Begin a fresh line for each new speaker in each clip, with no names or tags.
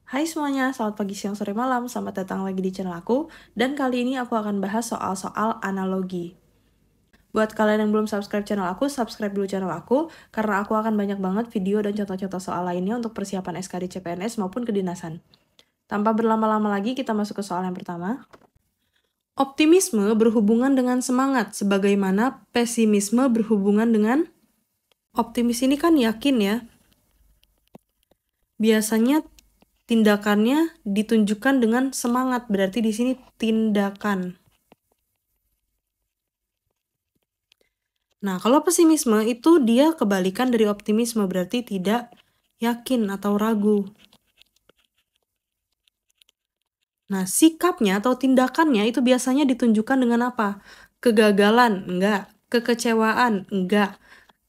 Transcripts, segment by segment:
Hai semuanya, selamat pagi, siang, sore, malam. Selamat datang lagi di channel aku. Dan kali ini aku akan bahas soal-soal analogi. Buat kalian yang belum subscribe channel aku, subscribe dulu channel aku. Karena aku akan banyak banget video dan contoh-contoh soal lainnya untuk persiapan SKD CPNS maupun kedinasan. Tanpa berlama-lama lagi, kita masuk ke soal yang pertama. Optimisme berhubungan dengan semangat, sebagaimana pesimisme berhubungan dengan optimis ini kan yakin ya. Biasanya tindakannya ditunjukkan dengan semangat, berarti di sini tindakan. Nah, kalau pesimisme itu dia kebalikan dari optimisme, berarti tidak yakin atau ragu. Nah, sikapnya atau tindakannya itu biasanya ditunjukkan dengan apa? Kegagalan, enggak. Kekecewaan, enggak.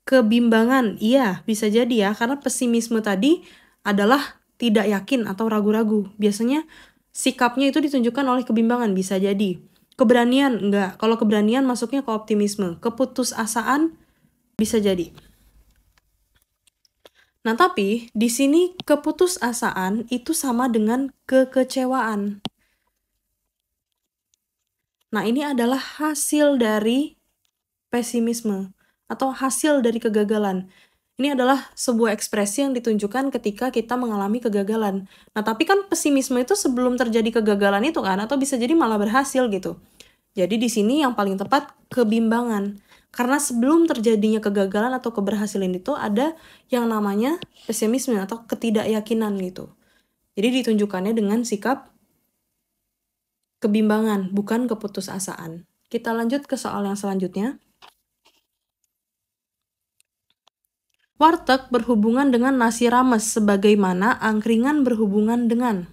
Kebimbangan, iya, bisa jadi ya, karena pesimisme tadi adalah tidak yakin atau ragu-ragu. Biasanya sikapnya itu ditunjukkan oleh kebimbangan, bisa jadi. Keberanian, enggak. Kalau keberanian masuknya ke optimisme. Keputusasaan, bisa jadi. Nah, tapi di sini keputusasaan itu sama dengan kekecewaan. Nah, ini adalah hasil dari pesimisme atau hasil dari kegagalan. Ini adalah sebuah ekspresi yang ditunjukkan ketika kita mengalami kegagalan. Nah, tapi kan pesimisme itu sebelum terjadi kegagalan itu kan, atau bisa jadi malah berhasil gitu. Jadi di sini yang paling tepat kebimbangan. Karena sebelum terjadinya kegagalan atau keberhasilan itu ada yang namanya pesimisme atau ketidakyakinan gitu. Jadi ditunjukkannya dengan sikap kebimbangan, bukan keputusasaan. Kita lanjut ke soal yang selanjutnya. Warteg berhubungan dengan nasi rames, sebagaimana angkringan berhubungan dengan.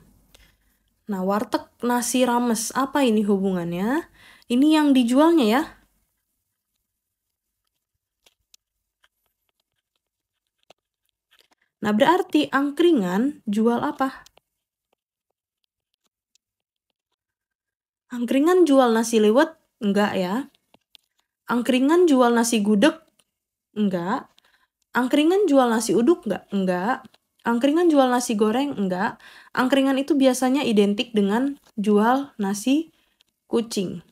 Nah, warteg nasi rames, apa ini hubungannya? Ini yang dijualnya ya. Nah, berarti angkringan jual apa? Angkringan jual nasi liwet? Enggak ya. Angkringan jual nasi gudeg? Enggak. Angkringan jual nasi uduk nggak? Enggak. Angkringan jual nasi goreng? Enggak. Angkringan itu biasanya identik dengan jual nasi kucing.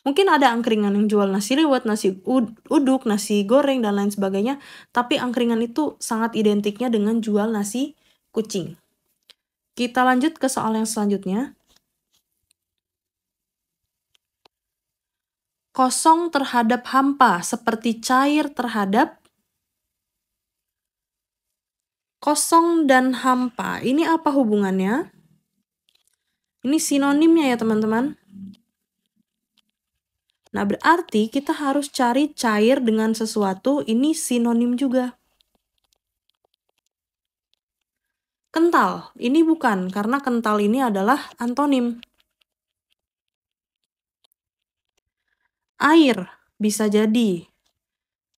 Mungkin ada angkringan yang jual nasi liwet, nasi uduk, nasi goreng, dan lain sebagainya. Tapi angkringan itu sangat identiknya dengan jual nasi kucing. Kita lanjut ke soal yang selanjutnya. Kosong terhadap hampa, seperti cair terhadap. Kosong dan hampa, ini apa hubungannya? Ini sinonimnya ya teman-teman. Nah, berarti kita harus cari cair dengan sesuatu, ini sinonim juga. Kental, ini bukan, karena kental ini adalah antonim. Air, bisa jadi.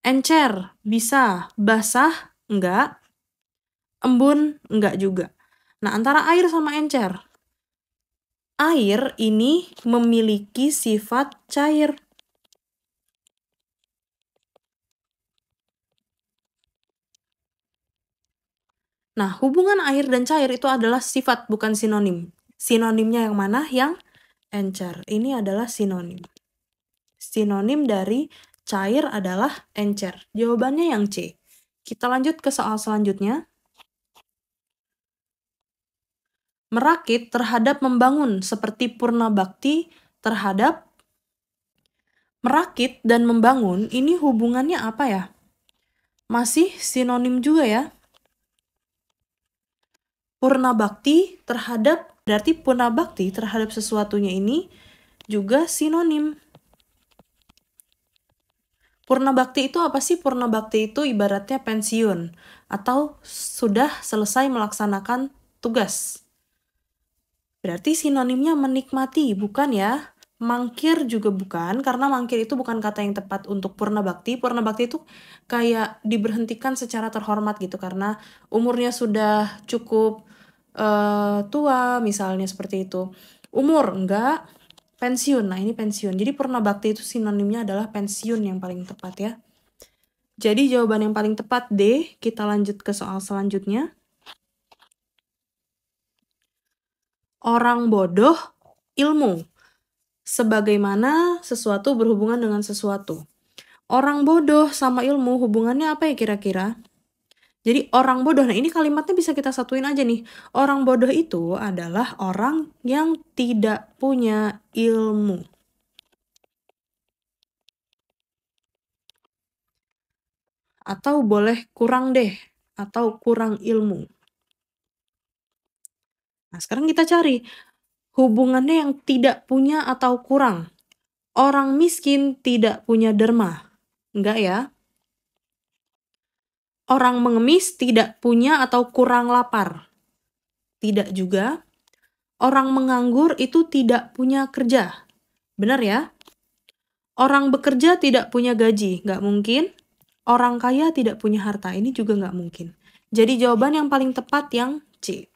Encer, bisa. Basah, enggak. Embun, enggak juga. Nah, antara air sama encer. Air ini memiliki sifat cair. Nah, hubungan air dan cair itu adalah sifat, bukan sinonim. Sinonimnya yang mana? Yang encer. Ini adalah sinonim. Sinonim dari cair adalah encer. Jawabannya yang C. Kita lanjut ke soal selanjutnya. Merakit terhadap membangun, seperti purna bakti terhadap. Merakit dan membangun, ini hubungannya apa ya? Masih sinonim juga ya. Purna bakti terhadap, berarti purna bakti terhadap sesuatunya ini juga sinonim. Purna bakti itu apa sih? Purna bakti itu ibaratnya pensiun atau sudah selesai melaksanakan tugas. Berarti sinonimnya menikmati, bukan ya? Mangkir juga bukan, karena mangkir itu bukan kata yang tepat untuk purna bakti. Purna bakti itu kayak diberhentikan secara terhormat gitu, karena umurnya sudah cukup tua, misalnya seperti itu. Umur, enggak. Pensiun, nah ini pensiun. Jadi purna bakti itu sinonimnya adalah pensiun yang paling tepat ya. Jadi jawaban yang paling tepat D. Kita lanjut ke soal selanjutnya. Orang bodoh, ilmu. Sebagaimana sesuatu berhubungan dengan sesuatu. Orang bodoh sama ilmu hubungannya apa ya kira-kira? Jadi orang bodoh, nah ini kalimatnya bisa kita satuin aja nih. Orang bodoh itu adalah orang yang tidak punya ilmu. Atau boleh kurang deh, atau kurang ilmu. Nah, sekarang kita cari hubungannya yang tidak punya atau kurang. Orang miskin tidak punya derma. Enggak ya? Orang mengemis tidak punya atau kurang lapar. Tidak juga. Orang menganggur itu tidak punya kerja. Benar ya? Orang bekerja tidak punya gaji. Nggak mungkin. Orang kaya tidak punya harta. Ini juga nggak mungkin. Jadi jawaban yang paling tepat yang C.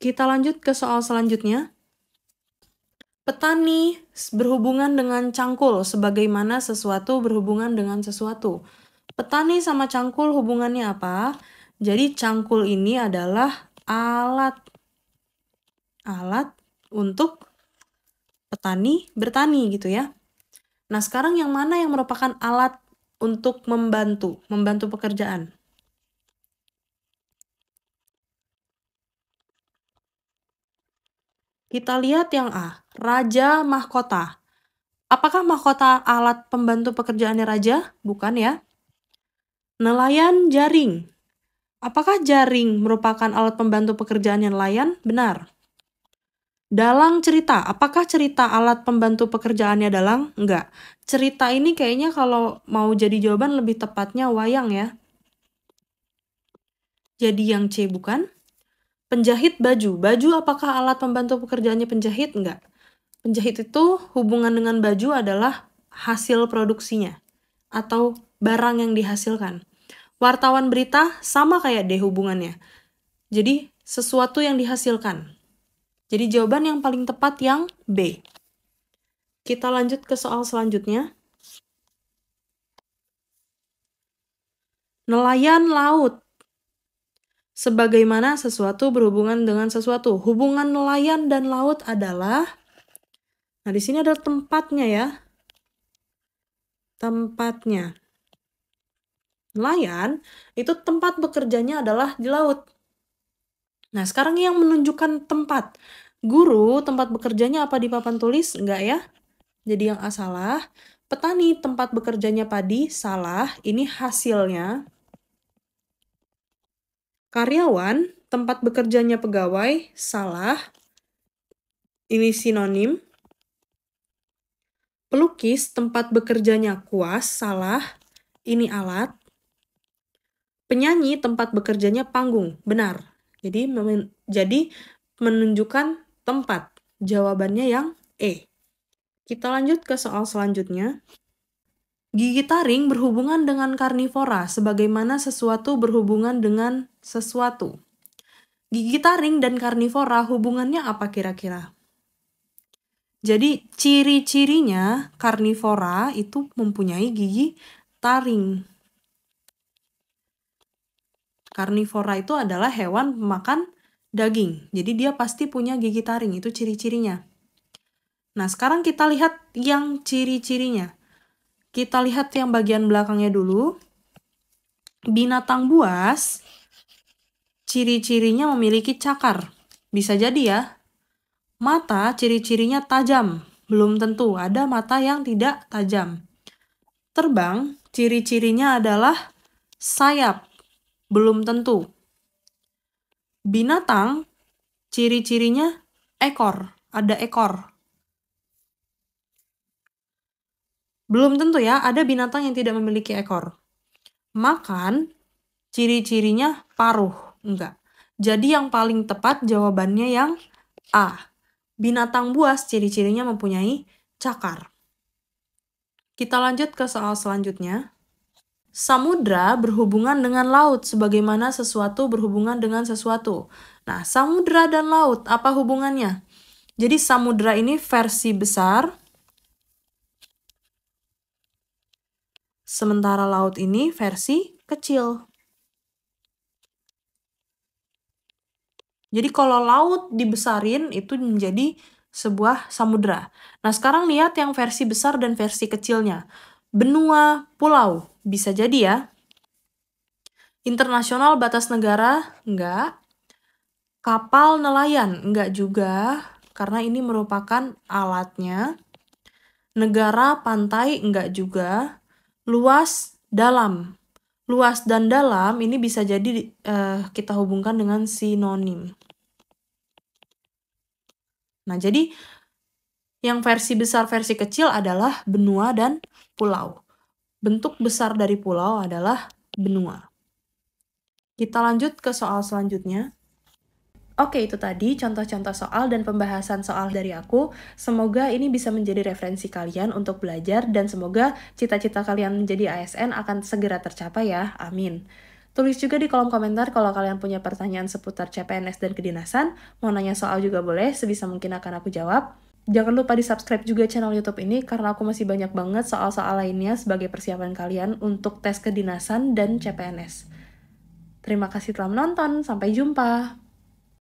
Kita lanjut ke soal selanjutnya. Petani berhubungan dengan cangkul, sebagaimana sesuatu berhubungan dengan sesuatu. Petani sama cangkul hubungannya apa? Jadi cangkul ini adalah alat untuk petani bertani gitu ya. Nah, sekarang yang mana yang merupakan alat untuk membantu pekerjaan? Kita lihat yang A, raja mahkota. Apakah mahkota alat pembantu pekerjaannya raja? Bukan ya. Nelayan jaring. Apakah jaring merupakan alat pembantu pekerjaannya nelayan? Benar. Dalang cerita. Apakah cerita alat pembantu pekerjaannya dalang? Enggak. Cerita ini kayaknya kalau mau jadi jawaban lebih tepatnya wayang ya. Jadi yang C bukan. Penjahit baju. Baju apakah alat pembantu pekerjaannya penjahit? Enggak. Penjahit itu hubungan dengan baju adalah hasil produksinya atau barang yang dihasilkan. Wartawan berita sama kayak D hubungannya. Jadi sesuatu yang dihasilkan. Jadi jawaban yang paling tepat yang B. Kita lanjut ke soal selanjutnya. Nelayan laut. Sebagaimana sesuatu berhubungan dengan sesuatu. Hubungan nelayan dan laut adalah, nah di sini ada tempatnya ya. Tempatnya. Nelayan itu tempat bekerjanya adalah di laut. Nah, sekarang yang menunjukkan tempat. Guru tempat bekerjanya apa di papan tulis? Enggak ya. Jadi yang A salah. Petani tempat bekerjanya padi? Salah. Ini hasilnya. Karyawan tempat bekerjanya pegawai? Salah. Ini sinonim. Pelukis tempat bekerjanya kuas? Salah. Ini alat. Penyanyi tempat bekerjanya panggung? Benar. Jadi menunjukkan tempat. Jawabannya yang E. Kita lanjut ke soal selanjutnya. Gigi taring berhubungan dengan karnivora, sebagaimana sesuatu berhubungan dengan sesuatu. Gigi taring dan karnivora hubungannya apa kira-kira? Jadi ciri-cirinya karnivora itu mempunyai gigi taring. Karnivora itu adalah hewan pemakan daging. Jadi dia pasti punya gigi taring, itu ciri-cirinya. Nah, sekarang kita lihat yang ciri-cirinya. Kita lihat yang bagian belakangnya dulu. Binatang buas, ciri-cirinya memiliki cakar. Bisa jadi ya. Mata, ciri-cirinya tajam. Belum tentu, ada mata yang tidak tajam. Terbang, ciri-cirinya adalah sayap. Belum tentu. Binatang, ciri-cirinya ekor. Ada ekor. Belum tentu ya, ada binatang yang tidak memiliki ekor. Makan, ciri-cirinya paruh. Enggak. Jadi yang paling tepat jawabannya yang A. Binatang buas ciri-cirinya mempunyai cakar. Kita lanjut ke soal selanjutnya. Samudra berhubungan dengan laut sebagaimana sesuatu berhubungan dengan sesuatu. Nah, samudra dan laut apa hubungannya? Jadi samudra ini versi besar, sementara laut ini versi kecil. Jadi kalau laut dibesarin itu menjadi sebuah samudra. Nah, sekarang lihat yang versi besar dan versi kecilnya. Benua, pulau, bisa jadi ya. Internasional batas negara, enggak. Kapal nelayan, enggak juga, karena ini merupakan alatnya. Negara, pantai, enggak juga. Luas, dalam. Luas dan dalam ini bisa jadi kita hubungkan dengan sinonim. Nah, jadi yang versi besar, versi kecil adalah benua dan pulau. Bentuk besar dari pulau adalah benua. Kita lanjut ke soal selanjutnya. Oke, itu tadi contoh-contoh soal dan pembahasan soal dari aku. Semoga ini bisa menjadi referensi kalian untuk belajar dan semoga cita-cita kalian menjadi ASN akan segera tercapai ya. Amin. Tulis juga di kolom komentar kalau kalian punya pertanyaan seputar CPNS dan kedinasan. Mau nanya soal juga boleh, sebisa mungkin akan aku jawab. Jangan lupa di-subscribe juga channel YouTube ini karena aku masih banyak banget soal-soal lainnya sebagai persiapan kalian untuk tes kedinasan dan CPNS. Terima kasih telah menonton, sampai jumpa!